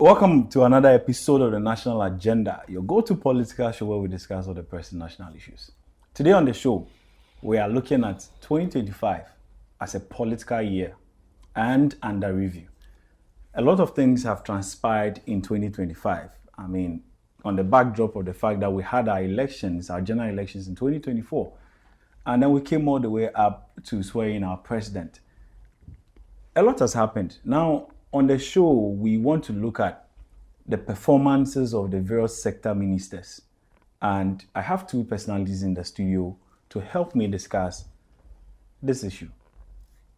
Welcome to another episode of the National Agenda, your go-to political show where we discuss all the pressing national issues. Today on the show, we are looking at 2025 as a political year and under review. A lot of things have transpired in 2025. I mean, on the backdrop of the fact that we had our elections, our general elections in 2024, and then we came all the way up to swearing our president. A lot has happened. Now, on the show, we want to look at the performances of the various sector ministers. And I have two personalities in the studio to help me discuss this issue.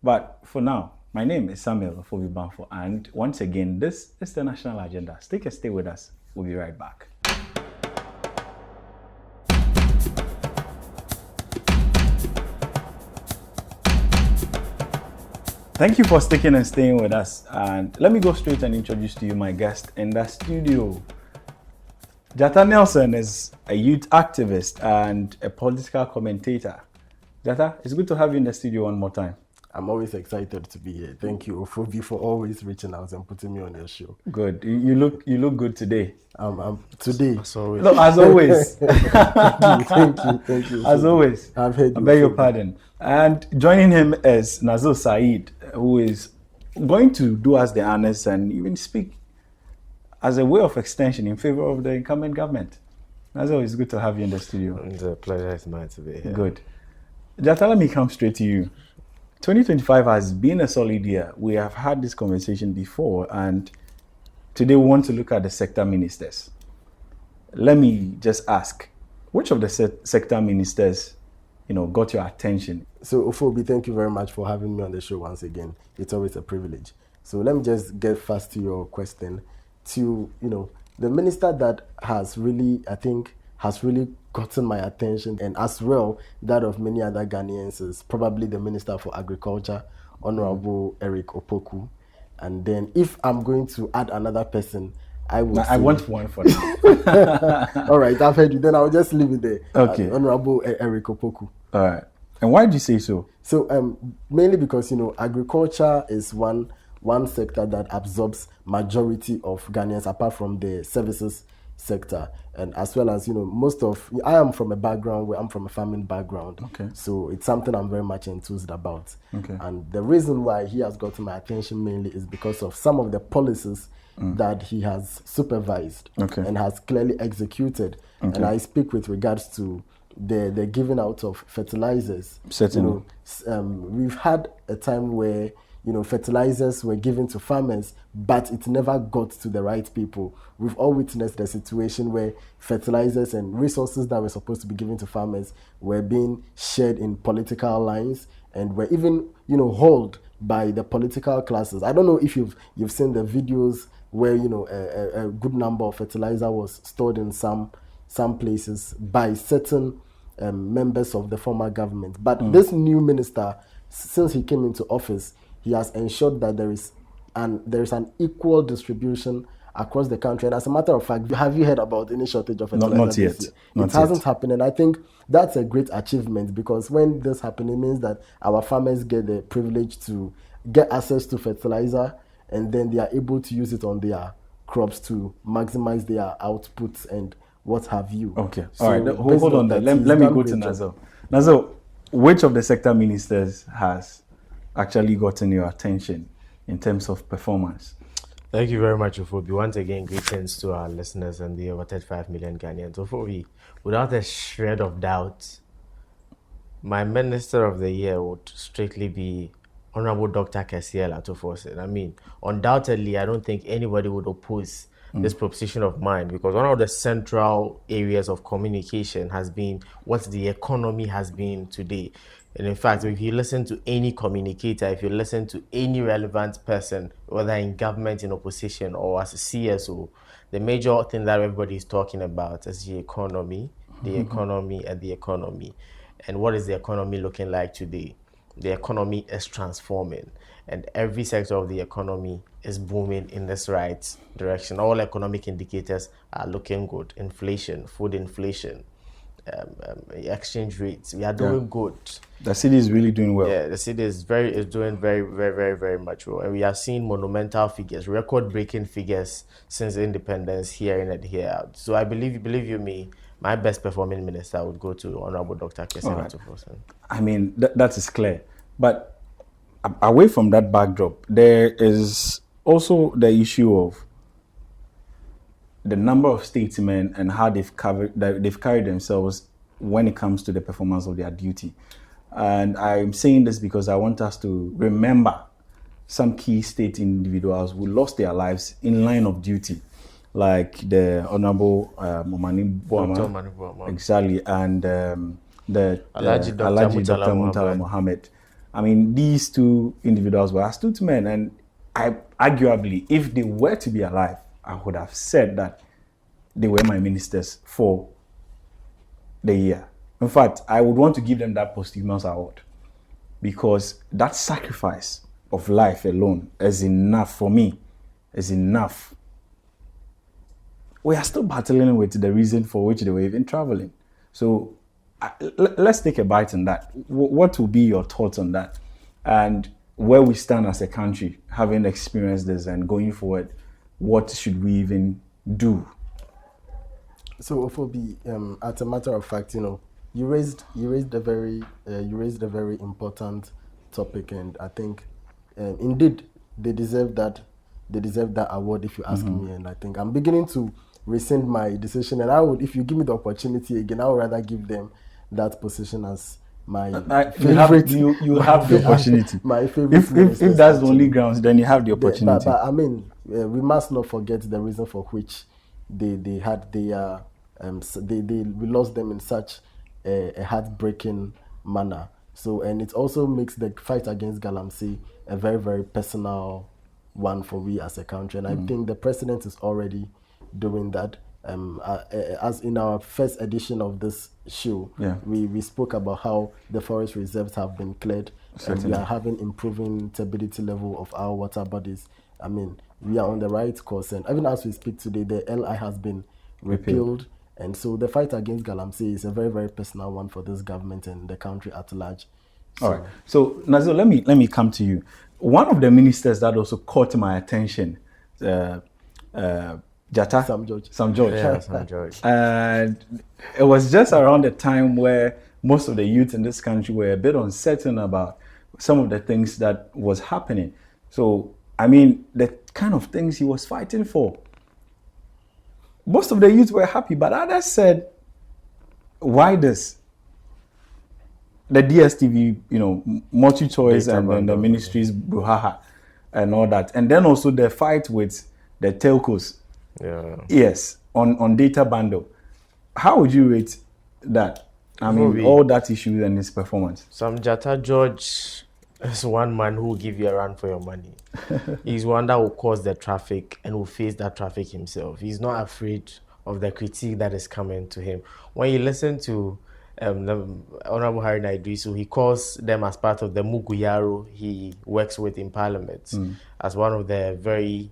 But for now, my name is Samuel Ofobi-Banfo, and once again, this is the National Agenda. Stay with us. We'll be right back. Thank you for sticking and staying with us. And let me go straight and introduce to you my guest in the studio. Jata Nelson is a youth activist and a political commentator. Jata, it's good to have you in the studio one more time. I'm always excited to be here. Thank you, Ofobi, for always reaching out and putting me on your show. Good. You look good today. Today. As always. No, as always. Thank you. As always. I've heard you. I beg your pardon. And joining him is Nazil Saeed, who is going to do us the honors and even speak as a way of extension in favor of the incumbent government. Nazil, it's good to have you in the studio. It's a pleasure. It's mine to be here. Good. Jata, let me come straight to you. 2025 has been a solid year. We have had this conversation before, and today we want to look at the sector ministers. Let me just ask, which of the sector ministers, got your attention? So, Ofobi, thank you very much for having me on the show once again. It's always a privilege. So let me just get fast to your question. The minister that has really, gotten my attention, and as well that of many other Ghanaians, is probably the Minister for Agriculture, Honorable Eric Opoku. And then if I'm going to add another person, I want one for now. All right, I've heard you. Then I'll just leave it there. Okay. Honorable Eric Opoku. All right. And why do you say so? So mainly because, agriculture is one sector that absorbs majority of Ghanaians, apart from the services sector, and as well as I am from a background where I'm from a farming background. Okay. So it's something I'm very much enthused about. Okay. And the reason why he has gotten my attention mainly is because of some of the policies that he has supervised and has clearly executed. Okay. And I speak with regards to the giving out of fertilizers. Certainly. We've had a time where fertilizers were given to farmers, but it never got to the right people. We've all witnessed the situation where fertilizers and resources that were supposed to be given to farmers were being shared in political lines and were even, hauled by the political classes. I don't know if you've seen the videos where, a good number of fertilizer was stored in some places by certain members of the former government. But this new minister, since he came into office, he has ensured that there is an equal distribution across the country. And as a matter of fact, have you heard about any shortage of fertilizer? Not yet. It hasn't happened. And I think that's a great achievement, because when this happens, it means that our farmers get the privilege to get access to fertilizer, and then they are able to use it on their crops to maximize their outputs and what have you. Okay. So all right. Hold on there. Let me go to Nazil. Nazil, which of the sector ministers has actually gotten your attention in terms of performance? Thank you very much, Ofobi. Once again, greetings to our listeners and the over 35 million Ghanaians. Ofobi, without a shred of doubt, my Minister of the Year would strictly be Honorable Dr. Kessiel Atoforsen. I mean, undoubtedly, I don't think anybody would oppose this proposition of mine, because one of the central areas of communication has been what the economy has been today. And in fact, if you listen to any communicator, if you listen to any relevant person, whether in government, in opposition, or as a CSO, the major thing that everybody is talking about is the economy, the economy, and the economy. And what is the economy looking like today? The economy is transforming, and every sector of the economy is booming in this right direction. All economic indicators are looking good. Inflation, food inflation, exchange rates. We are doing good. The city is really doing well. Yeah, the city is doing very much well, and we are seeing monumental figures, record-breaking figures since independence, here in and here out. So I believe you me, my best performing minister would go to Honorable Dr. Kessel Right. Atufosin. I mean, that is clear. But away from that backdrop, there is also the issue of the number of statesmen and how they've carried themselves when it comes to the performance of their duty. And I'm saying this because I want us to remember some key state individuals who lost their lives in line of duty, like the Honorable Omani Boama, exactly, and the Alhaji Alhaji Dr. Dr. Murtala Murtala Mohammed. I mean, these two individuals were astute men, and arguably, if they were to be alive, I would have said that they were my ministers for the year. In fact, I would want to give them that posthumous award, because that sacrifice of life alone is enough for me, is enough. We are still battling with the reason for which they were even traveling. So let's take a bite on that. What will be your thoughts on that? And where we stand as a country, having experienced this and going forward, what should we even do? So, Ofobi, as a matter of fact, you raised a very important topic, and I think indeed they deserve that award, if you ask me. And I think I'm beginning to rescind my decision, and I would, if you give me the opportunity again, I would rather give them that position as my favorite. You have the opportunity. My favorite. If that's the only grounds, then you have the opportunity. But I mean, we must not forget the reason for which they had their we lost them in such a heartbreaking manner. So, and it also makes the fight against Galamsey a very, very personal one for we as a country. And I think the president is already doing that. As in our first edition of this show, we spoke about how the forest reserves have been cleared, and we are having improving turbidity level of our water bodies. I mean, we are on the right course, and even as we speak today, the LI has been repealed. And so the fight against Galamsey is a very, very personal one for this government and the country at large. So, all right. So, Nazil, let me come to you. One of the ministers that also caught my attention, Jata? Sam George. Yeah, Sam George. And it was just around the time where most of the youth in this country were a bit uncertain about some of the things that was happening. So, I mean, the kind of things he was fighting for, most of the youth were happy, but others said, why this? The DSTV, multi-choice, and then the ministry's brouhaha and all that. And then also the fight with the telcos. Yeah. Yes, on data bundle. How would you rate that? I mean, all that issue and his performance. Sam Jata George is one man who will give you a run for your money. He's one that will cause the traffic and will face that traffic himself. He's not afraid of the critique that is coming to him. When you listen to the Honorable Harry Naidrisu, he calls them as part of the Muguyaro he works with in Parliament as one of the very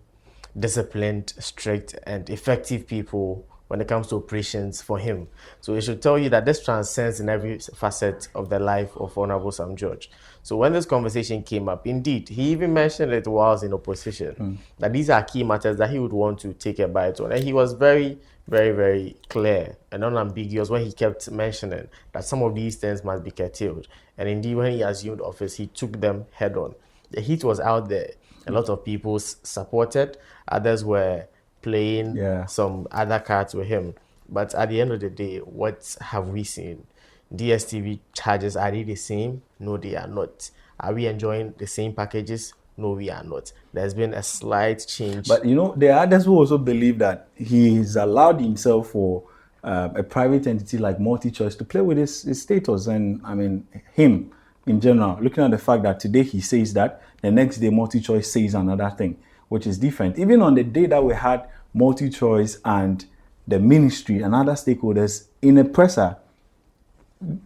disciplined, strict, and effective people when it comes to operations for him. So it should tell you that this transcends in every facet of the life of Honorable Sam George. So when this conversation came up, indeed, he even mentioned it while in opposition, that these are key matters that he would want to take a bite on. And he was very, very, very clear and unambiguous when he kept mentioning that some of these things must be curtailed. And indeed, when he assumed office, he took them head on. The heat was out there. A lot of people supported, others were playing some other cards with him. But at the end of the day, what have we seen? DSTV charges, are they the same? No, they are not. Are we enjoying the same packages? No, we are not. There's been a slight change. But there are others who also believe that he's allowed himself for a private entity like MultiChoice to play with his status, and I mean him in general, looking at the fact that today he says that, the next day MultiChoice says another thing, which is different. Even on the day that we had MultiChoice and the ministry and other stakeholders in a presser,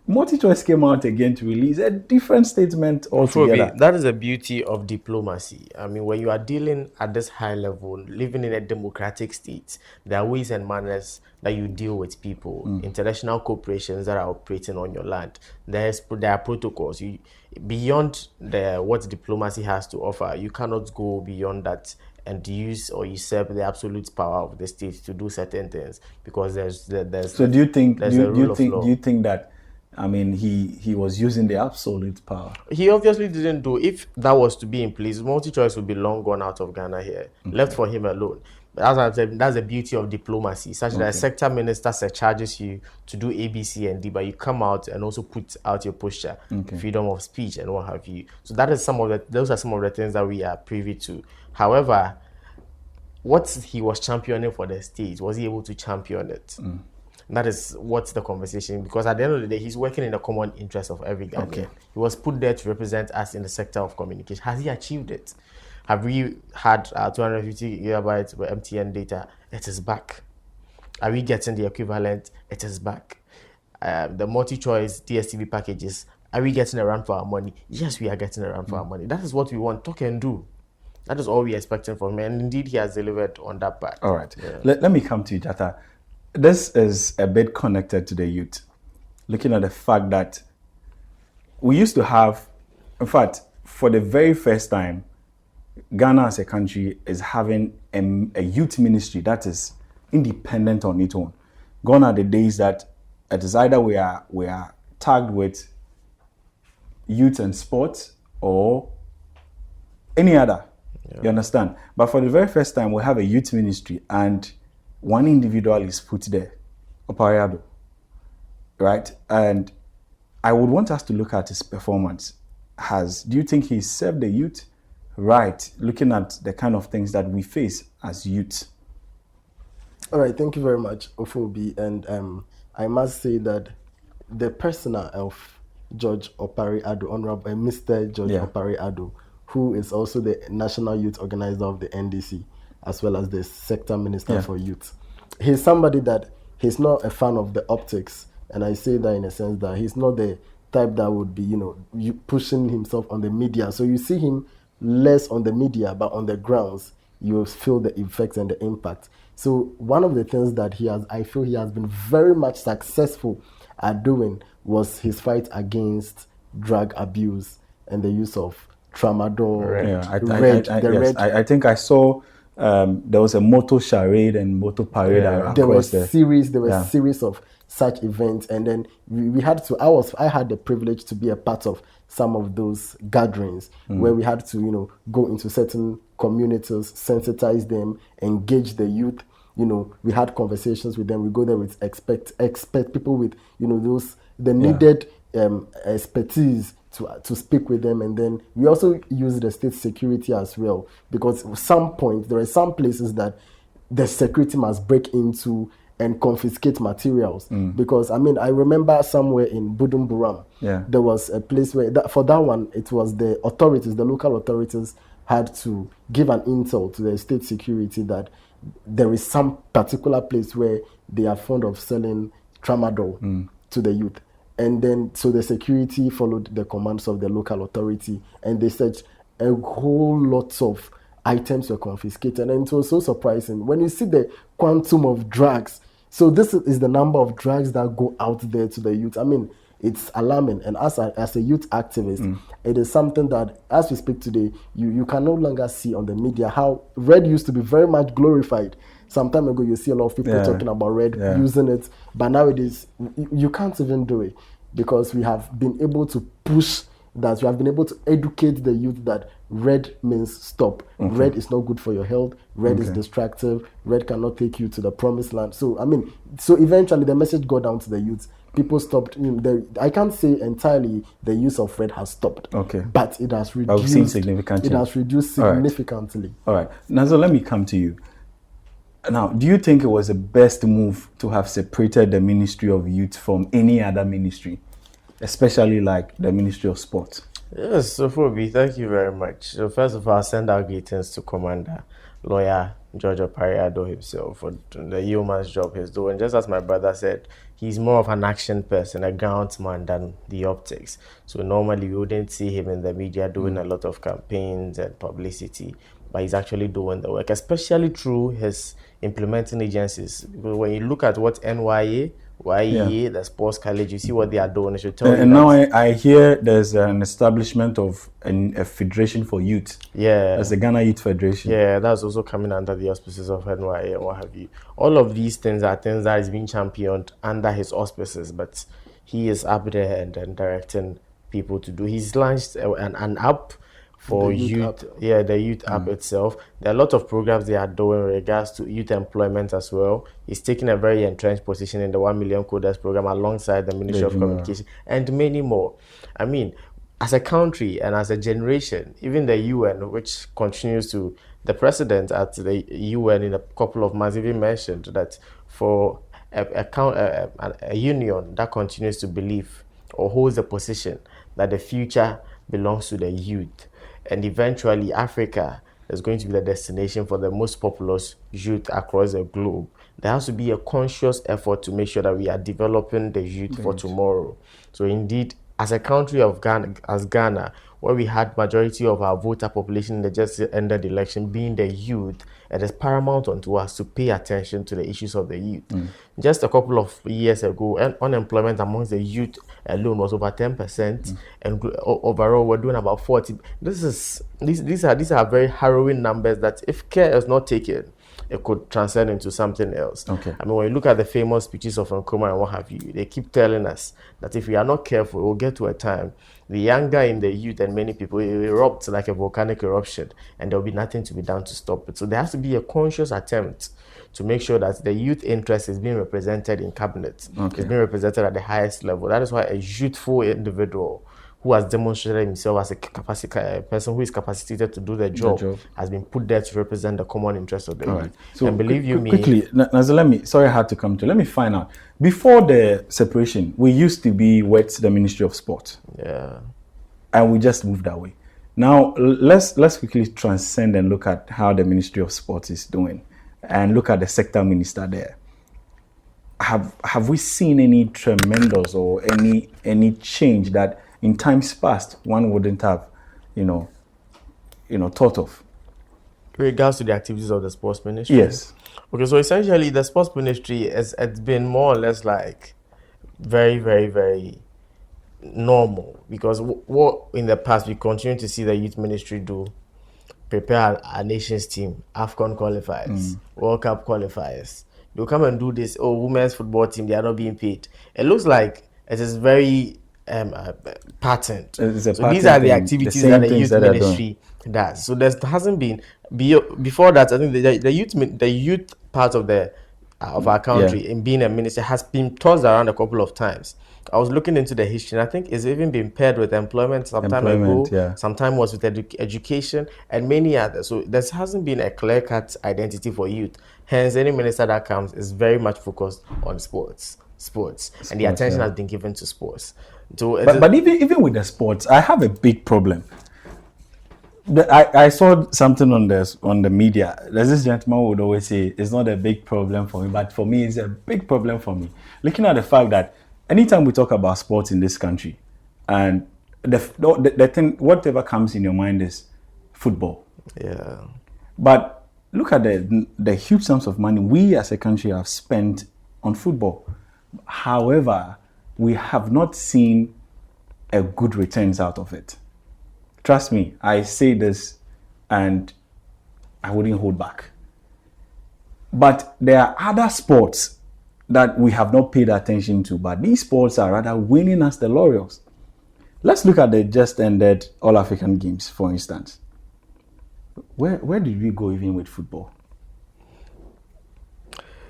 MultiChoice came out again to release a different statement altogether. Phoebe, that is the beauty of diplomacy. I mean, when you are dealing at this high level, living in a democratic state, there are ways and manners that you deal with people, international corporations that are operating on your land. There are protocols. Beyond what diplomacy has to offer, you cannot go beyond that and use or usurp the absolute power of the state to do certain things, because there's So do you think there's a rule of law. do you think that, I mean, he was using the absolute power? He obviously didn't do. If that was to be in place, MultiChoice would be long gone out of Ghana here, left for him alone. But as I said, that's the beauty of diplomacy, such that a sector minister charges you to do A, B, C, and D, but you come out and also put out your posture, freedom of speech, and what have you. So that is those are some of the things that we are privy to. However, what he was championing for the state, was he able to champion it? That is what's the conversation, because at the end of the day, he's working in the common interest of every Ghanaian. He was put there to represent us in the sector of communication. Has he achieved it? Have we had 250 gigabytes of MTN data? It is back. Are we getting the equivalent? It is back. The multi-choice DSTV packages, are we getting a run for our money? Yes, we are getting a run for our money. That is what we want. Talk and do. That is all we are expecting from him. And indeed, he has delivered on that part. All right. Yeah. Let me come to you, Jata. This is a bit connected to the youth. Looking at the fact that we used to have, in fact, for the very first time, Ghana as a country is having a youth ministry that is independent on its own. Gone are the days that it is either we are tagged with youth and sports or any other. You understand? But for the very first time, we have a youth ministry, and one individual is put there, Opariado, right? And I would want us to look at his performance. Do you think he served the youth right, looking at the kind of things that we face as youth? All right, thank you very much, Ofobi. And I must say that the persona of George Opariado, Honorable Mr. George Opariado, who is also the National Youth Organizer of the NDC, as well as the Sector Minister for Youth. He's somebody that he's not a fan of the optics, and I say that in a sense that he's not the type that would be, pushing himself on the media. So you see him less on the media, but on the grounds, you feel the effects and the impact. So one of the things that I feel he has been very much successful at doing was his fight against drug abuse and the use of tramadol, I think I saw there was a motor charade and motor parade. There were series of such events, and then we had to. I had the privilege to be a part of some of those gatherings where we had to, go into certain communities, sensitize them, engage the youth. We had conversations with them. We go there with expect people with, the needed expertise to speak with them. And then we also use the state security as well, because at some point there are some places that the security must break into and confiscate materials. Because I remember somewhere in Budumburam, there was a place where for that one, it was the local authorities had to give an intel to the state security that there is some particular place where they are fond of selling tramadol to the youth. And then, so the security followed the commands of the local authority, and they said a whole lot of items were confiscated. And it was so surprising when you see the quantum of drugs. So this is the number of drugs that go out there to the youth. It's alarming. And as a youth activist, it is something that, as we speak today, you can no longer see on the media how red used to be very much glorified. Some time ago, you see a lot of people talking about red, using it, but nowadays, you can't even do it, because we have been able to push that. We have been able to educate the youth that red means stop. Red is not good for your health. Red is destructive. Red cannot take you to the promised land. So, so eventually the message got down to the youth. People stopped. I can't say entirely the use of red has stopped. But it has reduced. I've seen significantly. It has reduced significantly. All right. Now, so let me come to you. Now, do you think it was the best move to have separated the Ministry of Youth from any other ministry, especially like the Ministry of Sport? Yes, so Phoebe, thank you very much. So first of all, send our greetings to Commander, Lawyer Georgia Pariado himself for the yeoman's job he's doing. Just as my brother said, he's more of an action person, a groundsman than the optics. So normally we wouldn't see him in the media doing a lot of campaigns and publicity, but he's actually doing the work, especially through his implementing agencies. Because when you look at what NYA, YEA, the sports college, you see what they are doing. It should tell you. And now I hear there's an establishment of a federation for youth. Yeah. That's the Ghana Youth Federation. Yeah, that's also coming under the auspices of NYA or what have you. All of these things are things that is being championed under his auspices, but he is up there and directing people to do. He's launched an app for The youth youth. app. Yeah, the youth app itself. There are a lot of programs they are doing in regards to youth employment as well. He's taking a very entrenched position in the 1 million coders program alongside the Ministry of Communication and many more. I mean, as a country and as a generation, even the UN, which continues to, the president at the UN in a couple of months even mentioned that for a union that continues to believe or holds the position that the future belongs to the youth, and eventually Africa is going to be the destination for the most populous youth across the globe. There has to be a conscious effort to make sure that we are developing the youth for tomorrow. So indeed, as a country of Ghana, as Ghana, where we had majority of our voter population in the just ended election being the youth, it is paramount unto us to pay attention to the issues of the youth. Just a couple of years ago, unemployment amongst the youth alone was over 10%, and overall we're doing about 40. These are very harrowing numbers that, if care is not taken, it could transcend into something else. Okay. I mean, when you look at the famous speeches of Nkrumah and what have you, they keep telling us that if we are not careful, it will get to a time, the anger in the youth and many people, it erupts like a volcanic eruption, and there will be nothing to be done to stop it. So there has to be a conscious attempt to make sure that the youth interest is being represented in cabinet, is being represented at the highest level. That is why a youthful individual who has demonstrated himself as a person who is capacitated to do the job, has been put there to represent the common interest of the youth. So and believe you me, quickly, Naza, sorry I had to come to. Let me find out. Before the separation, we used to be with the Ministry of Sport. Yeah. And we just moved away. Now let's quickly transcend and look at how the Ministry of Sport is doing, and look at the sector minister there. Have we seen any tremendous or any change that in times past one wouldn't have, thought of? In regards to the activities of the sports ministry? Yes. Okay, so essentially the sports ministry it's been more or less like very, very, very normal, because what in the past we continue to see the youth ministry do, prepare our nation's team, AFCON qualifiers, World Cup qualifiers. They'll come and do this, women's football team, they are not being paid. It looks like it is very patterned. So these are the activities that the youth ministry does. So there hasn't been before that. I think the youth part of our country in being a minister has been tossed around a couple of times. I was looking into the history, and I think it's even been paired with employment some time ago. Sometime was with education and many others. So there hasn't been a clear-cut identity for youth. Hence, any minister that comes is very much focused on sports, and the attention has been given to sports. So, but even with the sports, I have a big problem. I saw something on the media. There's this gentleman who would always say it's not a big problem for me, but for me it's a big problem for me. Looking at the fact that anytime we talk about sports in this country, and the thing, whatever comes in your mind is football. Yeah. But look at the huge sums of money we as a country have spent on football. However, we have not seen a good returns out of it. Trust me, I say this and I wouldn't hold back. But there are other sports that we have not paid attention to, but these sports are rather winning us the laurels. Let's look at the just ended All African Games, for instance. Where did we go even with football?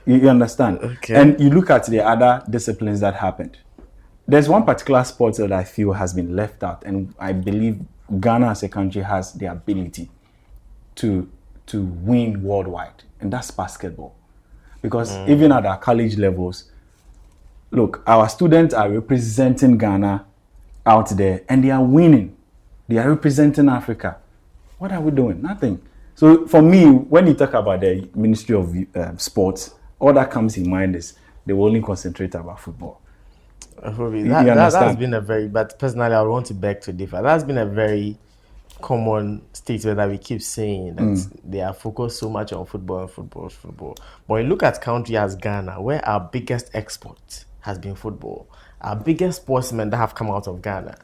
You understand? Okay. And you look at the other disciplines that happened. There's one particular sport that I feel has been left out, and I believe Ghana as a country has the ability to win worldwide, and that's basketball. Because even at our college levels, look, our students are representing Ghana out there, and they are winning. They are representing Africa. What are we doing? Nothing. So for me, when you talk about the Ministry of Sports, all that comes in mind is they will only concentrate about football. That's been a very, but personally, I want to beg to differ. That's been a very common statement that we keep saying that they are focused so much on football. But you look at country as Ghana, where our biggest export has been football. Our biggest sportsmen that have come out of Ghana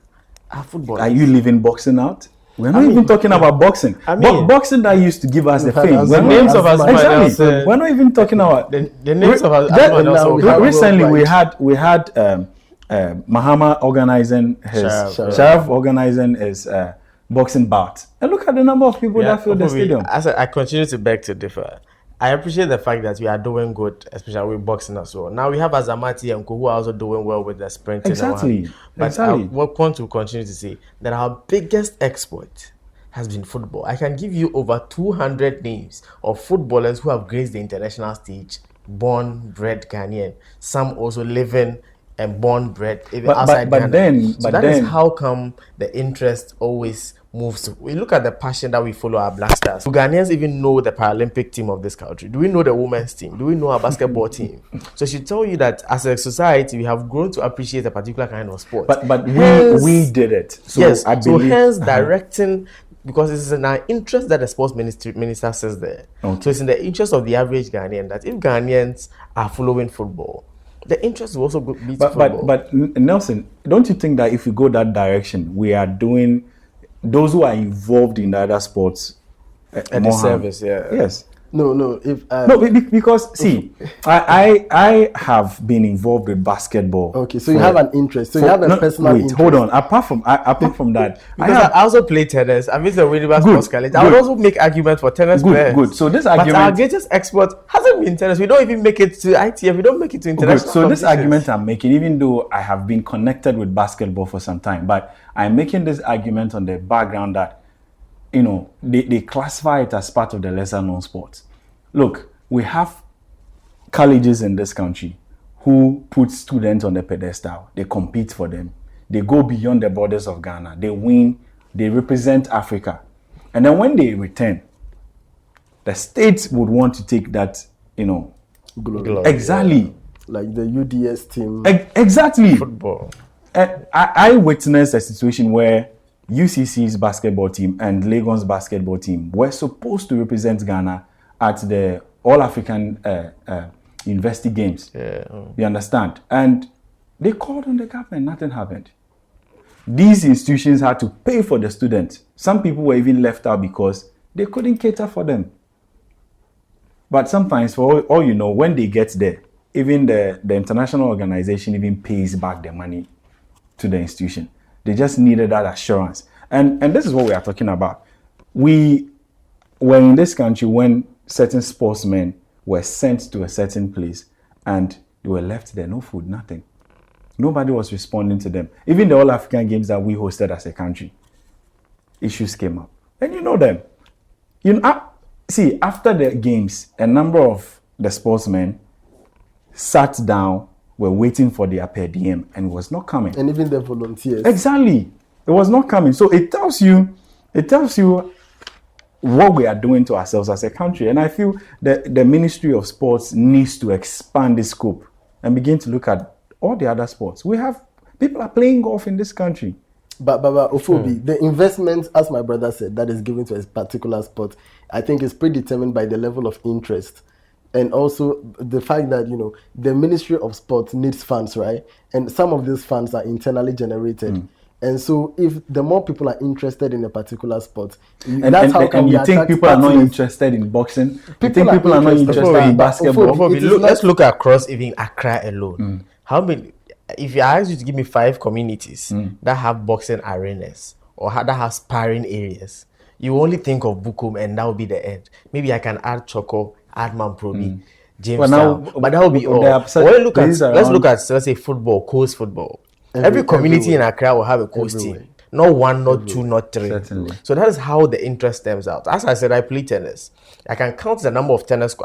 are footballers. Are you leaving boxing out? We're not even talking about boxing. Boxing that used to give us the fame. The names of us. Exactly. We're not even talking about the names of us. Recently, we had Mahama organizing his Sheriff organizing his boxing bout. And look at the number of people that fill the stadium. As I continue to beg to differ. I appreciate the fact that we are doing good, especially with boxing as well. Now we have Azamati and who are also doing well with the sprinting. Exactly. But I want to continue to say that our biggest export has been football. I can give you over 200 names of footballers who have graced the international stage, born, bred Ghanaian. Some also living and born, bred even outside Ghana. That is how come the interest always moves. We look at the passion that we follow our Black Stars. Do Ghanaians even know the Paralympic team of this country? Do we know the women's team? Do we know our basketball team? So I should tell you that as a society, we have grown to appreciate a particular kind of sport. But we did it. So yes. Hence directing, because it's in our interest that the sports minister says there. Okay. So it's in the interest of the average Ghanaian that if Ghanaians are following football, the interest will also be to football. But Nelson, don't you think that if we go that direction, we are doing those who are involved in the other sports a disservice? Yes. No. Because see, I have been involved with basketball. Okay, so you have an interest. So you have a personal interest. Hold on. Apart from that, I also play tennis. I'm Mr. Winnipeg Sports College. I would also make arguments for tennis players. Good. So this argument, but our greatest export hasn't been tennis. We don't even make it to ITF. We don't make it to international. So this argument I'm making, even though I have been connected with basketball for some time, but I'm making this argument on the background that, you know, they classify it as part of the lesser known sports. Look, we have colleges in this country who put students on the pedestal. They compete for them. They go beyond the borders of Ghana. They win. They represent Africa. And then when they return, the states would want to take that, you know, glory. Exactly. Like the UDS team. Exactly. Football. I witnessed a situation where UCC's basketball team and Lagos basketball team were supposed to represent Ghana at the All-African University Games. You understand? And they called on the government, nothing happened. These institutions had to pay for the students. Some people were even left out because they couldn't cater for them. But sometimes, for all you know, when they get there, even the international organization even pays back the money to the institution. They just needed that assurance. And this is what we are talking about. We were in this country when certain sportsmen were sent to a certain place and they were left there, no food, nothing. Nobody was responding to them. Even the All-African Games that we hosted as a country, issues came up. And you know them. See, after the games, a number of the sportsmen sat down, were waiting for their per diem, and it was not coming. And even the volunteers. Exactly. It was not coming. So it tells you what we are doing to ourselves as a country. And I feel that the Ministry of Sports needs to expand the scope and begin to look at all the other sports. People are playing golf in this country. But Ofobi, the investment, as my brother said, that is given to a particular sport, I think is predetermined by the level of interest. And also the fact that, the Ministry of Sports needs funds, right? And some of these funds are internally generated. And so if the more people are interested in a particular sport, that's how come you think people are not interested in boxing? You think people are not interested in basketball? Let's look across even Accra alone. How many, if I ask you to give me 5 communities that have boxing arenas or that have sparring areas, you only think of Bukum and that will be the end. Maybe I can add Choco, add Mamprobi, Jamestown, but that will be all. Let's look at, let's say, football, coast football. Every community in Accra will have a coast team. Not one, not two, not 3. Certainly. So that is how the interest stems out. As I said, I play tennis. I can count the number of tennis.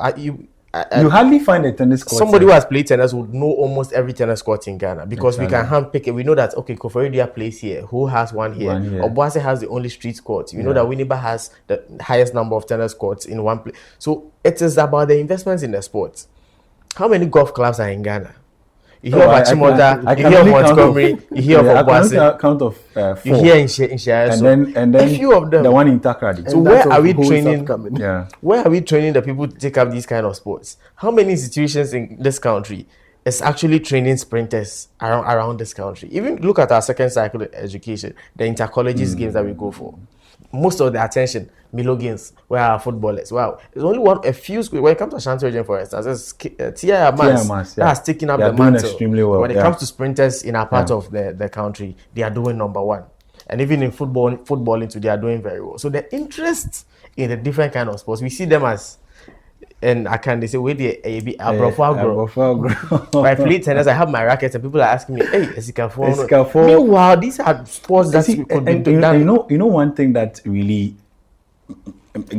You hardly find a tennis court. Somebody who has played tennis would know almost every tennis court in Ghana because we can handpick it. We know that, okay, Koforidia plays here. Who has one here? Obuasi has the only street court. We know that Winneba has the highest number of tennis courts in one place. So it is about the investments in the sport. How many golf clubs are in Ghana? You hear of Achimota, you hear of Montgomery, you hear of Obuasi. Count of 4. You hear in Shire. And then a few of them. The one in Takrady. So where are we training? Where are we training the people to take up these kind of sports? How many institutions in this country is actually training sprinters around this country? Even look at our second cycle education, the inter-colleges games that we go for. Most of the attention, Milo games, where are footballers? Wow, there's only a few schools. When it comes to Ashanti region, for instance, there's TIMAS that has taken up the mantle. Extremely well. When it comes to sprinters in our part of the country, they are doing number one. And even in footballing too, they are doing very well. So the interest in the different kind of sports, we see them as, and I can they say, where they be Abrofagro. I play tennis, I have my rackets, and people are asking me, hey, Esikafor. Meanwhile, these are sports that you could be done. You know one thing that really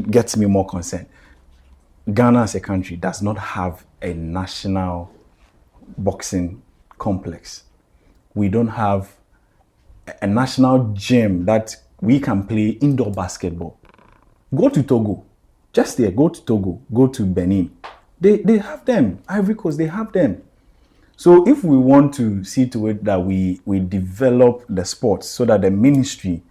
gets me more concerned. Ghana as a country does not have a national boxing complex. We don't have a national gym that we can play indoor basketball. Go to Togo. Just there, go to Togo, go to Benin. They have them. Ivory Coast, they have them. So if we want to see to it that we develop the sports so that the ministry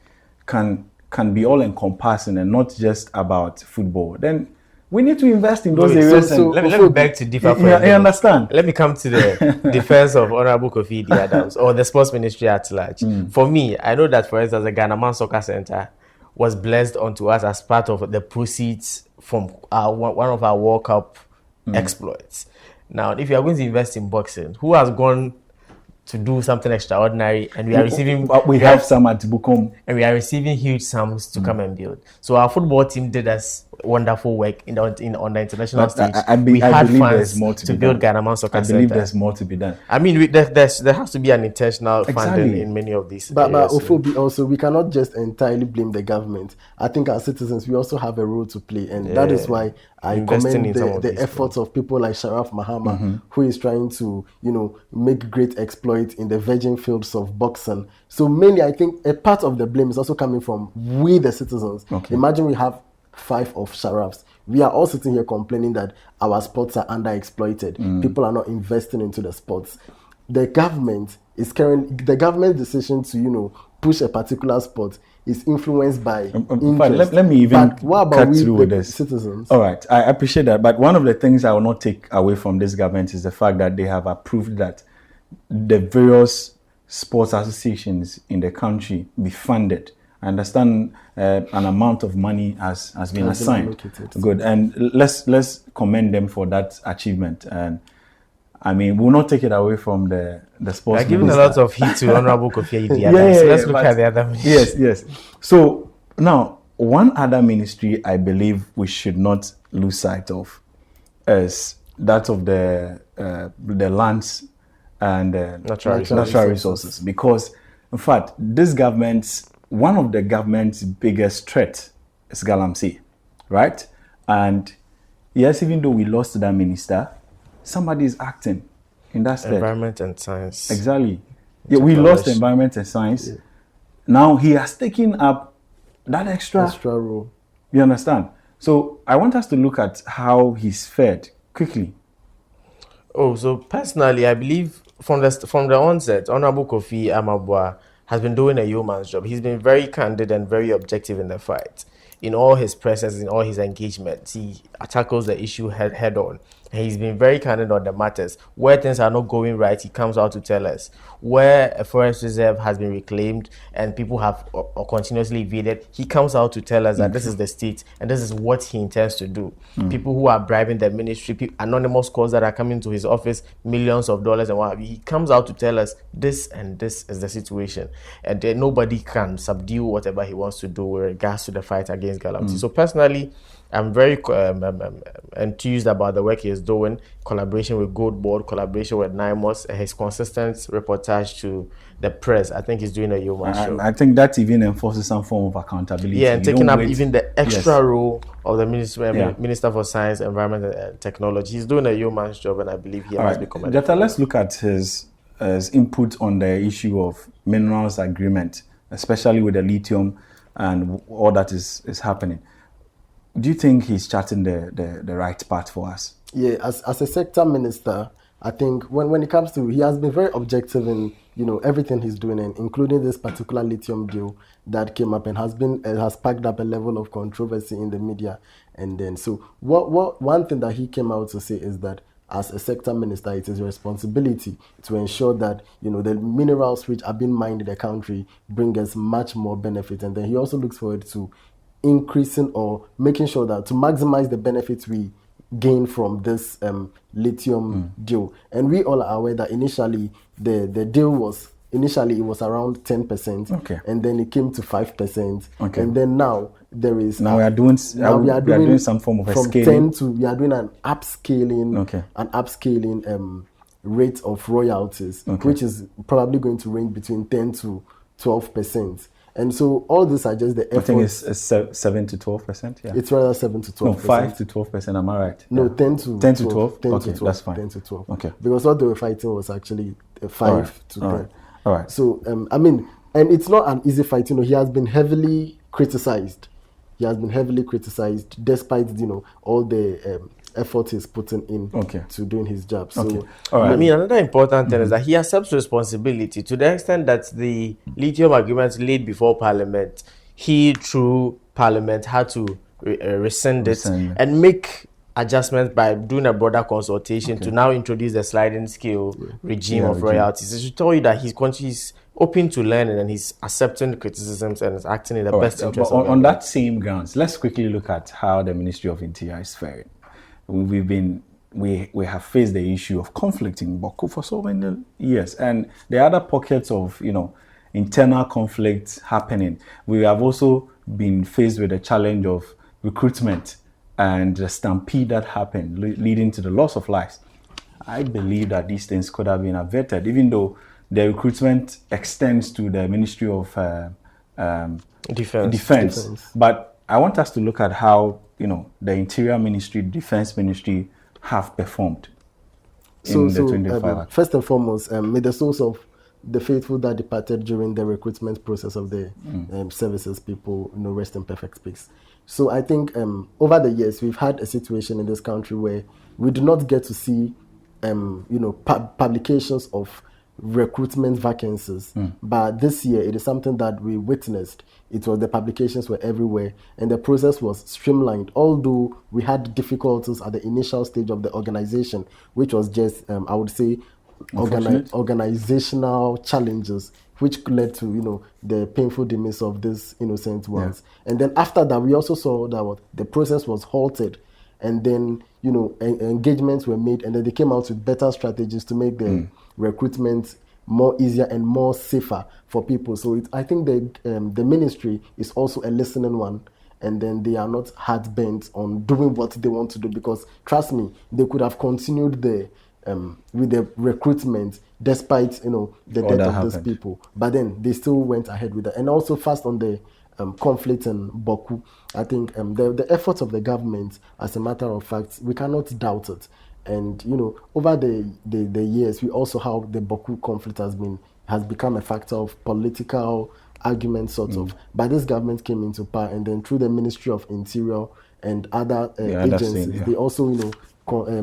can be all encompassing and not just about football, then we need to invest in those areas. So let me beg to differ for you. I understand. Let me come to the defense of Honorable Kofi Adams or the sports ministry at large. For me, I know that, for instance, the Ghana Man Soccer Center was blessed onto us as part of the proceeds from one of our World Cup exploits. Now, if you are going to invest in boxing, who has gone to do something extraordinary, and we are receiving... We have some at Bukom. And we are receiving huge sums to come and build. So our football team did us wonderful work on the international stage. We had funds to build Ghana Man Soccer Center. I believe there's more to be done. I mean, there has to be an intentional funding in many of these But areas. Ofobi also, we cannot just entirely blame the government. I think as citizens, we also have a role to play. And that is why I commend the efforts of people like Sharaf Mahama, who is trying to, make great exploits in the virgin fields of boxing. So mainly, I think a part of the blame is also coming from we, the citizens. Okay. Imagine we have 5 of Sharafs. We are all sitting here complaining that our sports are underexploited. People are not investing into the sports. The government's decision to, push a particular sport is influenced by interest. Let me even cut through with this. Citizens. All right, I appreciate that. But one of the things I will not take away from this government is the fact that they have approved that the various sports associations in the country be funded. I understand an amount of money has been assigned. Good, and let's commend them for that achievement. And I mean, we'll not take it away from the sports. They're giving a lot of heat to Honorable Kofi Adams. So let's look at the other ministry. Yes. So now, one other ministry I believe we should not lose sight of is that of the lands and natural resources. Because, in fact, one of the government's biggest threat is Galamsey, right? And yes, even though we lost that minister, somebody is acting in that state. Environment and science. Exactly. Yeah, we lost environment and science. Yeah. Now he has taken up that extra role. You understand? So I want us to look at how he's fared quickly. Oh, so personally, I believe from the onset, Honorable Kofi Amabwa has been doing a yeoman's job. He's been very candid and very objective in the fight. In all his presence, in all his engagements, he tackles the issue head on. And he's been very candid on the matters. Where things are not going right, he comes out to tell us. Where a forest reserve has been reclaimed and people have continuously evaded, he comes out to tell us that this is the state and this is what he intends to do. People who are bribing the ministry, anonymous calls that are coming to his office, millions of dollars and what have you. He comes out to tell us this and this is the situation. And nobody can subdue whatever he wants to do with regards to the fight against Galamsey. So personally, I'm very enthused about the work he is doing, collaboration with Gold Board, collaboration with NIMOS, and his consistent reportage to the press. I think he's doing a yeoman's And job. I think that even enforces some form of accountability. Yeah, and You taking don't up wait- even the extra Yes. role of the Yeah. Minister for Science, Environment, and Technology. He's doing a yeoman's job, and I believe he All must right, be commended. Jetta, let's look at his input on the issue of minerals agreement, especially with the lithium and all that is happening. Do you think he's charting the right path for us? Yeah, as a sector minister, I think when it comes to, he has been very objective in everything he's doing, and including this particular lithium deal that came up and has packed up a level of controversy in the media. And then so what one thing that he came out to say is that as a sector minister, it is your responsibility to ensure that the minerals which are being mined in the country bring us much more benefit. And then he also looks forward to increasing or making sure that to maximize the benefits we gain from this lithium deal. And we all are aware that initially the deal was it was around 10%, Okay. and then it came to 5%, Okay. and then now there is Now we are doing some form of a from scaling. 10 to we are doing an upscaling Okay. rate of royalties, Okay. which is probably going to range between 10 to 12%. And so all these are just the I efforts. think it's 7 to 12%. Yeah. It's rather 7 to 12%. No, 5 to 12%. Am I right? No, Yeah. 10 to 10 to 12. 10 Okay, to 12. that's fine. 10 to 12. Okay. Because what they were fighting was actually 5 All right. to All 10. right. All right. So, and it's not an easy fight. He has been heavily criticized. Despite, all the effort he's putting in to doing his job. So, Okay. All right. I mean, another important thing is that he accepts responsibility to the extent that the lithium agreement laid before Parliament, he, through Parliament, had to rescind it and make adjustments by doing a broader consultation to now introduce the sliding scale regime of royalties. It should tell you that he's open to learning and he's accepting criticisms and is acting in the best interest of on that same grounds, let's quickly look at how the Ministry of Interior is faring. We have faced the issue of conflict in Boku for so many years, and there are other pockets of internal conflict happening. We have also been faced with the challenge of recruitment and the stampede that happened, leading to the loss of lives. I believe that these things could have been averted, even though the recruitment extends to the Ministry of Defense. But I want us to look at how the Interior Ministry, Defense Ministry have performed in the 25 Act. First and foremost, may the souls of the faithful that departed during the recruitment process of the services people rest in perfect peace. So I think over the years we've had a situation in this country where we do not get to see publications of recruitment vacancies, but this year it is something that we witnessed. It was the publications were everywhere and the process was streamlined, although we had difficulties at the initial stage of the organization, which was just I would say organizational challenges, which led to the painful demise of these innocent ones. And then after that, we also saw that the process was halted, and then engagements were made, and then they came out with better strategies to make the recruitment more easier and more safer for people. So I think the ministry is also a listening one, and then they are not hard bent on doing what they want to do, because trust me, they could have continued with the recruitment despite the death of these people, but then they still went ahead with that. And also fast on the conflict in Boku, I think the efforts of the government, as a matter of fact, we cannot doubt it. And over the years, we also how the Boku conflict has become a factor of political argument, sort of. But this government came into power, and then through the Ministry of Interior and other agencies, they also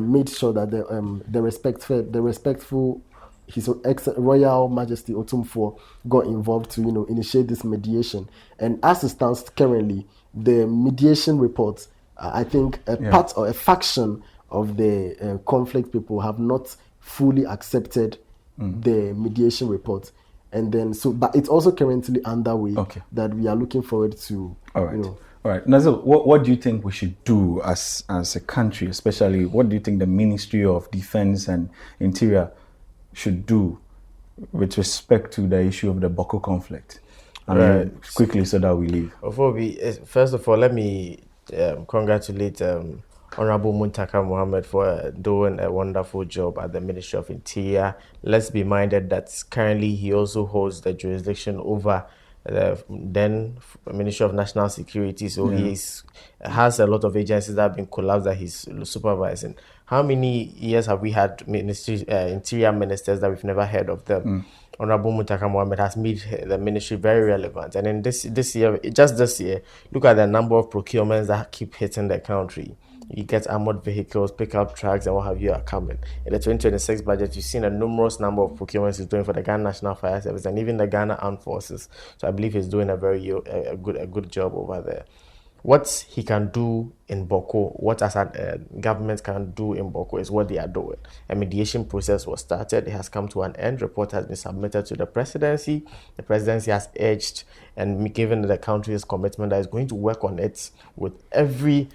made sure that the respectful His Royal Majesty Otumfuo got involved to initiate this mediation. And as it stands currently, the mediation report, I think part or a faction of the conflict people have not fully accepted the mediation report. And then but it's also currently underway that we are looking forward to. All right. All right, Nazil, what do you think we should do as a country, especially what do you think the Ministry of Defense and Interior should do with respect to the issue of the Boko conflict? Quickly so that we leave. First of all, let me congratulate Honorable Muntaka Mohammed for doing a wonderful job at the Ministry of Interior. Let's be minded that currently he also holds the jurisdiction over the then Ministry of National Security. So he has a lot of agencies that have been collapsed that he's supervising. How many years have we had interior ministers that we've never heard of them? Honorable Muntaka Mohammed has made the ministry very relevant. And in this year, look at the number of procurements that keep hitting the country. You get armored vehicles, pickup trucks, and what have you are coming. In the 2026 budget, you've seen a numerous number of procurements he's doing for the Ghana National Fire Service and even the Ghana Armed Forces. So I believe he's doing a good job over there. What he can do in Boko, what as a government can do in Boko is what they are doing. A mediation process was started. It has come to an end. Report has been submitted to the presidency. The presidency has urged and given the country's commitment that it's going to work on it with every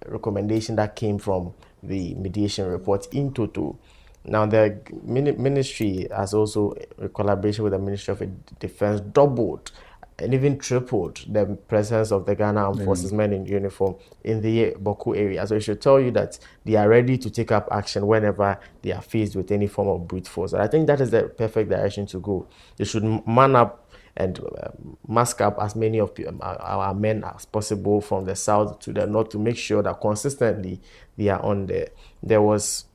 recommendation that came from the mediation report in total. Now, the ministry has also, in collaboration with the Ministry of Defense, doubled and even tripled the presence of the Ghana Armed Forces men in uniform in the Boko area. So it should tell you that they are ready to take up action whenever they are faced with any form of brute force. And I think that is the perfect direction to go. They should man up and mask up as many of our men as possible from the south to the north to make sure that consistently they are on there. There was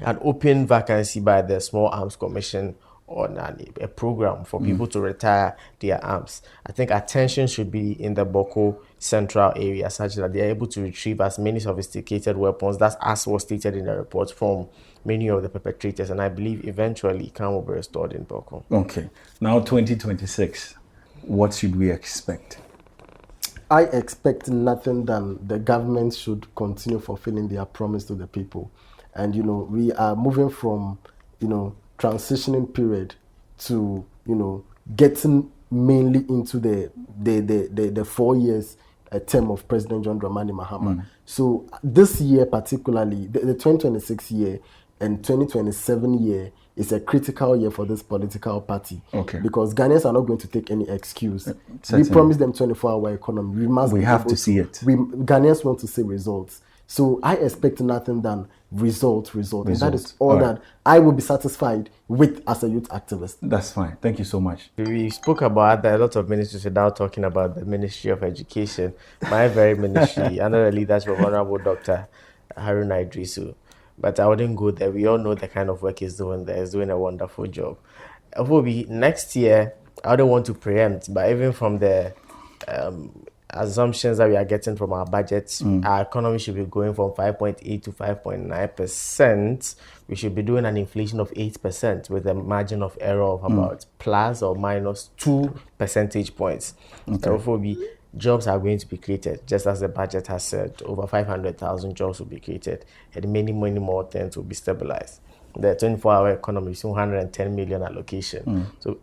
an open vacancy by the Small Arms Commission on a program for people to retire their arms. I think attention should be in the Boko central area such that they are able to retrieve as many sophisticated weapons, that's as was stated in the report, from many of the perpetrators. And I believe eventually calm will be restored in Boko. Okay. Now 2026, what should we expect? I expect nothing than the government should continue fulfilling their promise to the people. And, we are moving from, transitioning period to, getting mainly into the 4 years term of President John Dramani Mahama. So this year particularly, the 2026 year and 2027 year is a critical year for this political party. Okay. Because Ghanaians are not going to take any excuse. Certainly. We promised them 24-hour economy. We have to see it. Ghanaians want to see results. So I expect nothing than result. And that is all that I will be satisfied with as a youth activist. That's fine. Thank you so much. We spoke about a lot of ministries without talking about the Ministry of Education. My very ministry, under the leadership of Honorable Dr. Haruna Idrisu. But I wouldn't go there. We all know the kind of work he's doing there. He's doing a wonderful job. Next year, I don't want to preempt, but even from the assumptions that we are getting from our budgets, our economy should be going from 5.8 to 5.9%. We should be doing an inflation of 8% with a margin of error of about plus or minus 2 percentage points. Okay. Jobs are going to be created, just as the budget has said. Over 500,000 jobs will be created, and many more things will be stabilized. The 24-hour economy is 110 million allocation. So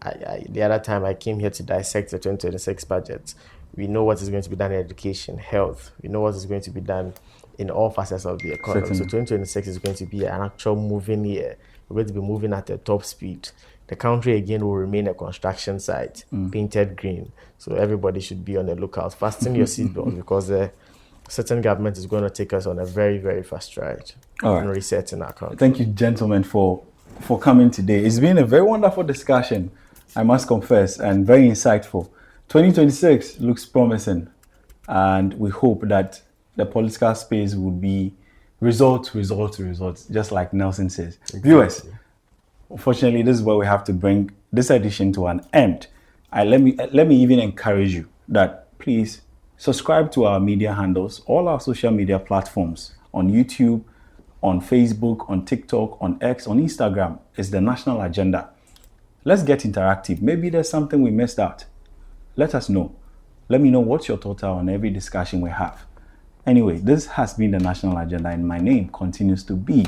the other time I came here to dissect the 2026 budget, we know what is going to be done in education, health. We know what is going to be done in all facets of the economy. Certainly. So 2026 is going to be an actual moving year. We're going to be moving at a top speed. The country again will remain a construction site, painted green. So everybody should be on the lookout. Fasten your seatbelt because the certain government is going to take us on a very, very fast ride in resetting our country. Thank you, gentlemen, for coming today. It's been a very wonderful discussion, I must confess, and very insightful. 2026 looks promising, and we hope that the political space will be results, just like Nelson says. Exactly. Viewers, unfortunately, this is where we have to bring this edition to an end. Let me even encourage you that please subscribe to our media handles, all our social media platforms, on YouTube, on Facebook, on TikTok, on X, on Instagram. It's the National Agenda. Let's get interactive. Maybe there's something we missed out. Let us know. Let me know what your thoughts are on every discussion we have. Anyway, this has been the National Agenda, and my name continues to be,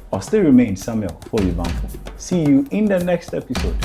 or still remains, Samuel Folibampo. See you in the next episode.